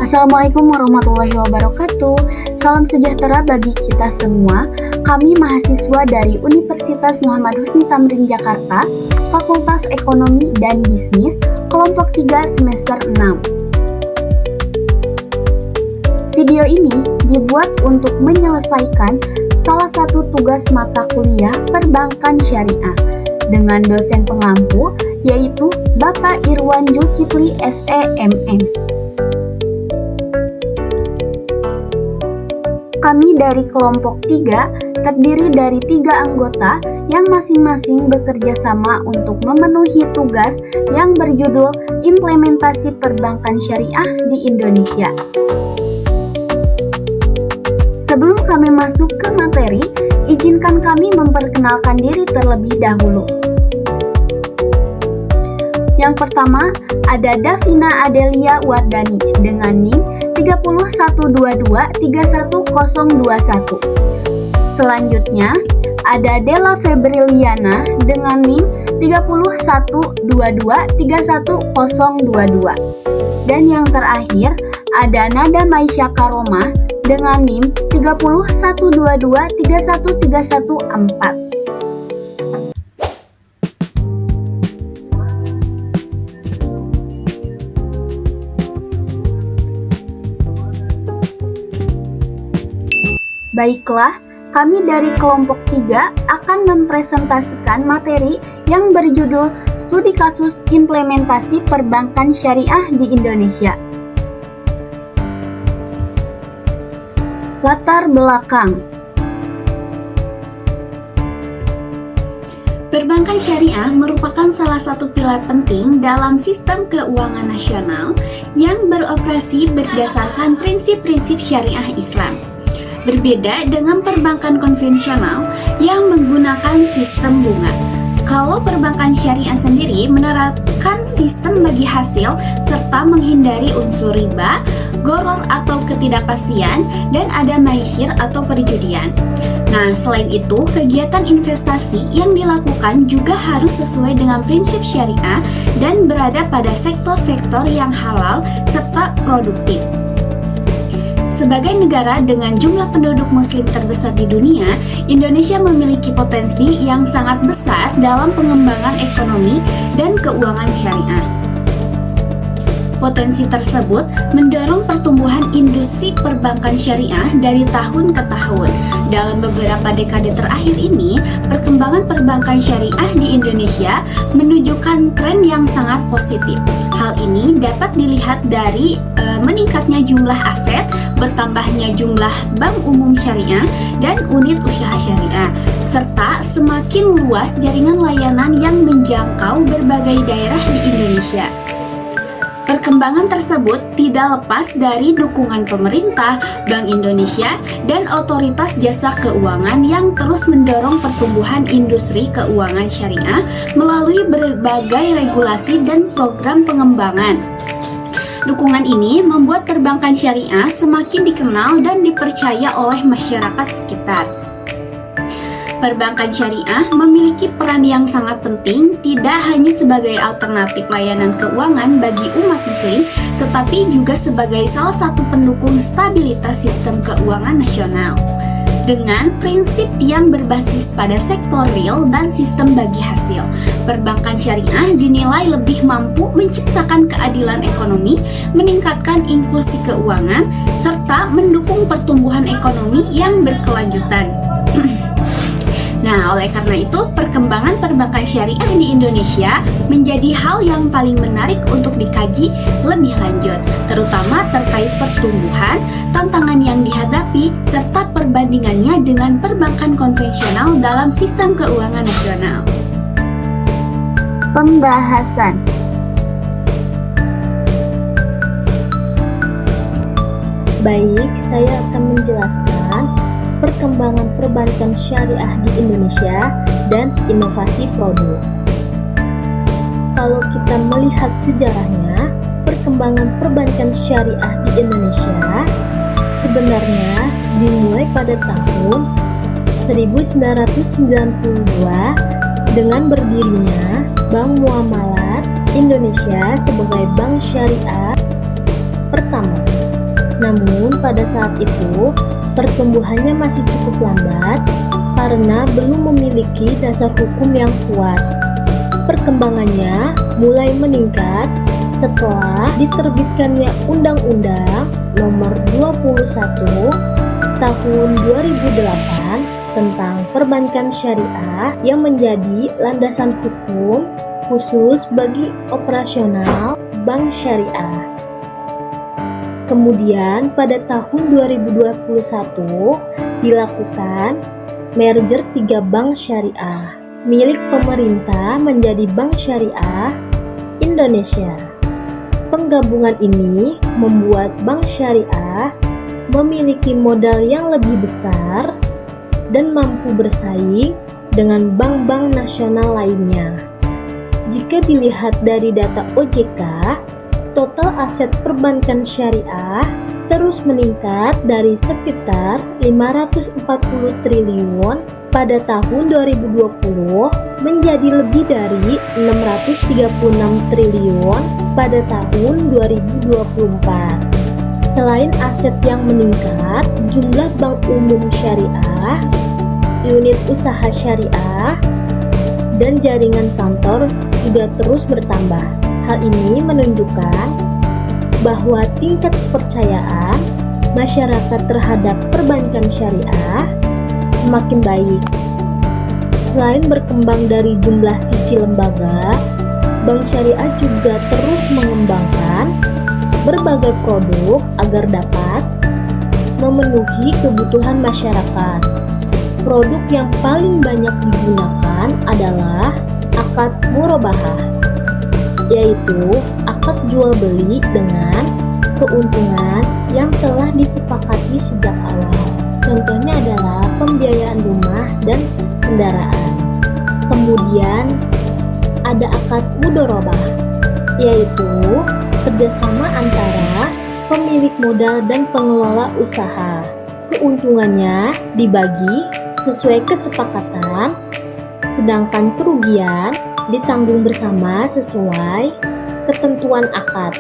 Assalamualaikum warahmatullahi wabarakatuh. Salam sejahtera bagi kita semua. Kami mahasiswa dari Universitas Muhammad Husni Tamrin Jakarta, Fakultas Ekonomi dan Bisnis, kelompok 3 semester 6. Video ini dibuat untuk menyelesaikan salah satu tugas mata kuliah perbankan syariah dengan dosen pengampu yaitu Bapak Irwan Zulkifli SEMM. Kami dari kelompok 3 terdiri dari 3 anggota yang masing-masing bekerja sama untuk memenuhi tugas yang berjudul Implementasi Perbankan Syariah di Indonesia. Sebelum kami masuk ke materi, izinkan kami memperkenalkan diri terlebih dahulu. Yang pertama, ada Davina Adelia Wardani dengan NIM 30122-31021. Selanjutnya, ada Della Febriliana dengan NIM 30122-31022. Dan yang terakhir, ada Nada Maisha Karoma dengan NIM 30122-31314. Baiklah, kami dari kelompok 3 akan mempresentasikan materi yang berjudul Studi Kasus Implementasi Perbankan Syariah di Indonesia. Latar belakang. Perbankan syariah merupakan salah satu pilar penting dalam sistem keuangan nasional yang beroperasi berdasarkan prinsip-prinsip syariah Islam. Berbeda dengan perbankan konvensional yang menggunakan sistem bunga. Kalau perbankan syariah sendiri menerapkan sistem bagi hasil serta menghindari unsur riba, gharar atau ketidakpastian, dan ada maisir atau perjudian. Nah, selain itu, kegiatan investasi yang dilakukan juga harus sesuai dengan prinsip syariah dan berada pada sektor-sektor yang halal serta produktif. Sebagai negara dengan jumlah penduduk muslim terbesar di dunia, Indonesia memiliki potensi yang sangat besar dalam pengembangan ekonomi dan keuangan syariah. Potensi tersebut mendorong pertumbuhan industri perbankan syariah dari tahun ke tahun. Dalam beberapa dekade terakhir ini, perkembangan perbankan syariah di Indonesia menunjukkan tren yang sangat positif. Hal ini dapat dilihat dari meningkatnya jumlah aset, bertambahnya jumlah bank umum syariah dan unit usaha syariah, serta semakin luas jaringan layanan yang menjangkau berbagai daerah di Indonesia. Perkembangan tersebut tidak lepas dari dukungan pemerintah, Bank Indonesia, dan otoritas jasa keuangan yang terus mendorong pertumbuhan industri keuangan syariah melalui berbagai regulasi dan program pengembangan. Dukungan ini membuat perbankan syariah semakin dikenal dan dipercaya oleh masyarakat sekitar. Perbankan syariah memiliki peran yang sangat penting tidak hanya sebagai alternatif layanan keuangan bagi umat muslim, tetapi juga sebagai salah satu pendukung stabilitas sistem keuangan nasional. Dengan prinsip yang berbasis pada sektor real dan sistem bagi hasil, perbankan syariah dinilai lebih mampu menciptakan keadilan ekonomi, meningkatkan inklusi keuangan, serta mendukung pertumbuhan ekonomi yang berkelanjutan. Nah, oleh karena itu, perkembangan perbankan syariah di Indonesia menjadi hal yang paling menarik untuk dikaji lebih lanjut, terutama terkait pertumbuhan, tantangan yang dihadapi, serta perbandingannya dengan perbankan konvensional dalam sistem keuangan nasional. Pembahasan. Baik, saya akan menjelaskan perkembangan perbankan syariah di Indonesia dan inovasi produk. Kalau kita melihat sejarahnya, perkembangan perbankan syariah di Indonesia sebenarnya dimulai pada tahun 1992 dengan berdirinya Bank Muamalat Indonesia sebagai bank syariah pertama. Namun pada saat itu pertumbuhannya masih cukup lambat karena belum memiliki dasar hukum yang kuat. Perkembangannya mulai meningkat setelah diterbitkannya Undang-Undang Nomor 21 Tahun 2008 tentang Perbankan Syariah yang menjadi landasan hukum khusus bagi operasional bank syariah. Kemudian pada tahun 2021 dilakukan merger 3 bank syariah milik pemerintah menjadi Bank Syariah Indonesia. Penggabungan ini membuat bank syariah memiliki modal yang lebih besar dan mampu bersaing dengan bank-bank nasional lainnya. Jika dilihat dari data OJK, total aset perbankan syariah terus meningkat dari sekitar 540 triliun pada tahun 2020 menjadi lebih dari 636 triliun pada tahun 2024. Selain aset yang meningkat, jumlah bank umum syariah, unit usaha syariah, dan jaringan kantor juga terus bertambah. Hal ini menunjukkan bahwa tingkat kepercayaan masyarakat terhadap perbankan syariah semakin baik. Selain berkembang dari jumlah sisi lembaga, bank syariah juga terus mengembangkan berbagai produk agar dapat memenuhi kebutuhan masyarakat. Produk yang paling banyak digunakan adalah akad murabahah, yaitu akad jual beli dengan keuntungan yang telah disepakati sejak awal. Contohnya adalah pembiayaan rumah dan kendaraan. Kemudian ada akad mudharabah, yaitu kerjasama antara pemilik modal dan pengelola usaha. Keuntungannya dibagi sesuai kesepakatan, sedangkan kerugian ditanggung bersama sesuai ketentuan akad.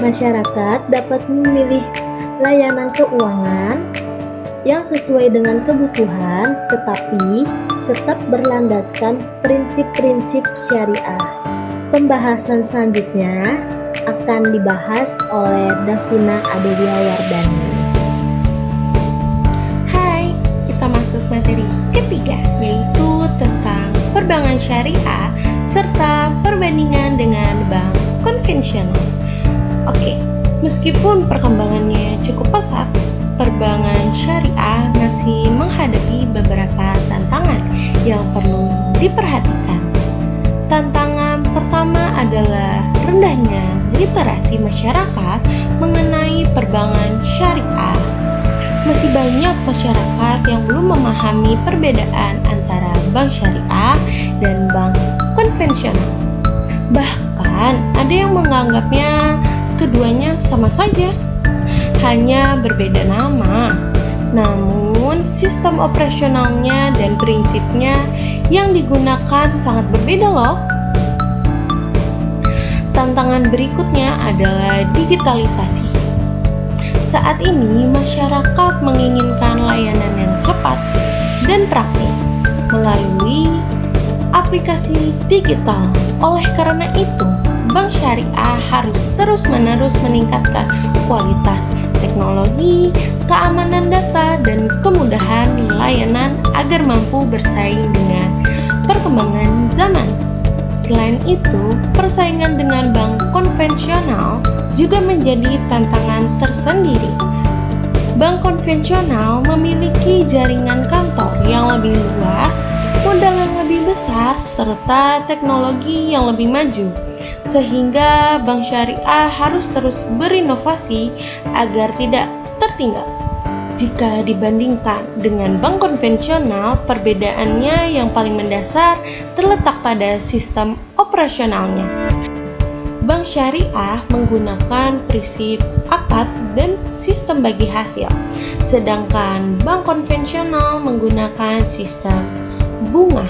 Masyarakat dapat memilih layanan keuangan yang sesuai dengan kebutuhan, tetapi tetap berlandaskan prinsip-prinsip syariah. Pembahasan selanjutnya akan dibahas oleh Davina Adelia Wardani. Hai, kita masuk materi ketiga, yaitu tentang perbankan syariah serta perbandingan dengan bank konvensional. Oke, meskipun perkembangannya cukup pesat, perbankan syariah masih menghadapi beberapa tantangan yang perlu diperhatikan. Tantangan pertama adalah rendahnya literasi masyarakat mengenai perbankan syariah. Masih banyak masyarakat yang belum memahami perbedaan antara bank syariah dan bank konvensional. Bahkan ada yang menganggapnya keduanya sama saja, hanya berbeda nama. Namun sistem operasionalnya dan prinsipnya yang digunakan sangat berbeda loh. Tantangan berikutnya adalah digitalisasi. Saat ini masyarakat menginginkan layanan yang cepat dan praktis melalui aplikasi digital. Oleh karena itu, bank syariah harus terus-menerus meningkatkan kualitas teknologi, keamanan data, dan kemudahan layanan agar mampu bersaing dengan perkembangan zaman. Selain itu, persaingan dengan bank konvensional juga menjadi tantangan tersendiri. Bank konvensional memiliki jaringan kantor yang lebih luas, modal yang lebih besar, serta teknologi yang lebih maju, sehingga bank syariah harus terus berinovasi agar tidak tertinggal. Jika dibandingkan dengan bank konvensional, perbedaannya yang paling mendasar terletak pada sistem operasionalnya. Bank syariah menggunakan prinsip akad dan sistem bagi hasil, sedangkan bank konvensional menggunakan sistem bunga.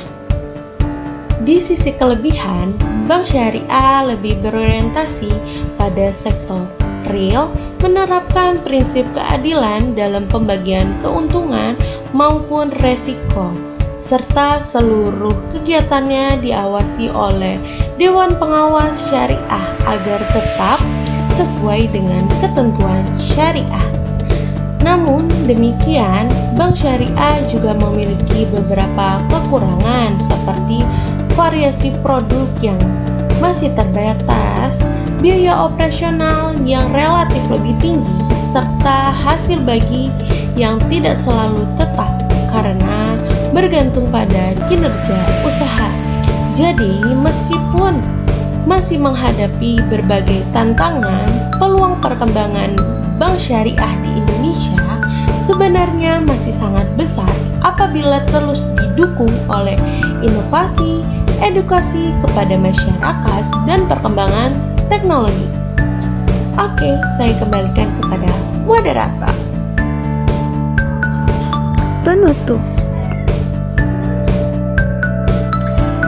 Di sisi kelebihan, bank syariah lebih berorientasi pada sektor real menerapkan prinsip keadilan dalam pembagian keuntungan maupun resiko, serta seluruh kegiatannya diawasi oleh Dewan Pengawas Syariah agar tetap sesuai dengan ketentuan syariah. Namun demikian, bank syariah juga memiliki beberapa kekurangan seperti variasi produk yang masih terbatas, biaya operasional yang relatif lebih tinggi, serta hasil bagi yang tidak selalu tetap karena bergantung pada kinerja usaha. Jadi, meskipun masih menghadapi berbagai tantangan, peluang perkembangan bank syariah di Indonesia sebenarnya masih sangat besar apabila terus didukung oleh inovasi, edukasi kepada masyarakat, dan perkembangan teknologi. Oke, saya kembalikan kepada moderator. Penutup.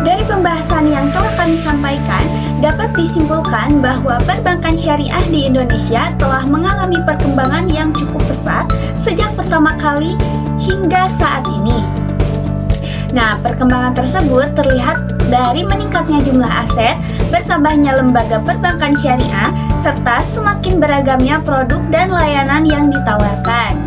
Dari pembahasan yang telah kami sampaikan, dapat disimpulkan bahwa perbankan syariah di Indonesia telah mengalami perkembangan yang cukup pesat sejak pertama kali hingga saat ini. Nah, perkembangan tersebut terlihat dari meningkatnya jumlah aset, bertambahnya lembaga perbankan syariah, serta semakin beragamnya produk dan layanan yang ditawarkan.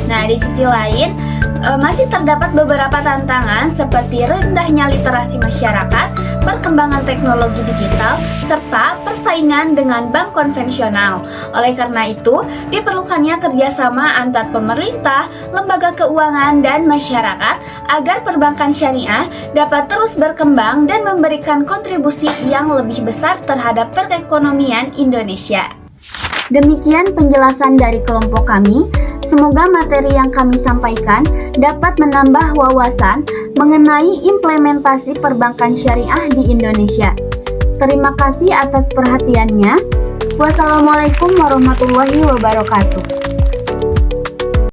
Nah, di sisi lain, masih terdapat beberapa tantangan seperti rendahnya literasi masyarakat, perkembangan teknologi digital, serta persaingan dengan bank konvensional. Oleh karena itu, diperlukannya kerjasama antar pemerintah, lembaga keuangan, dan masyarakat agar perbankan syariah dapat terus berkembang dan memberikan kontribusi yang lebih besar terhadap perekonomian Indonesia. Demikian penjelasan dari kelompok kami. Semoga materi yang kami sampaikan dapat menambah wawasan mengenai implementasi perbankan syariah di Indonesia. Terima kasih atas perhatiannya. Wassalamualaikum warahmatullahi wabarakatuh.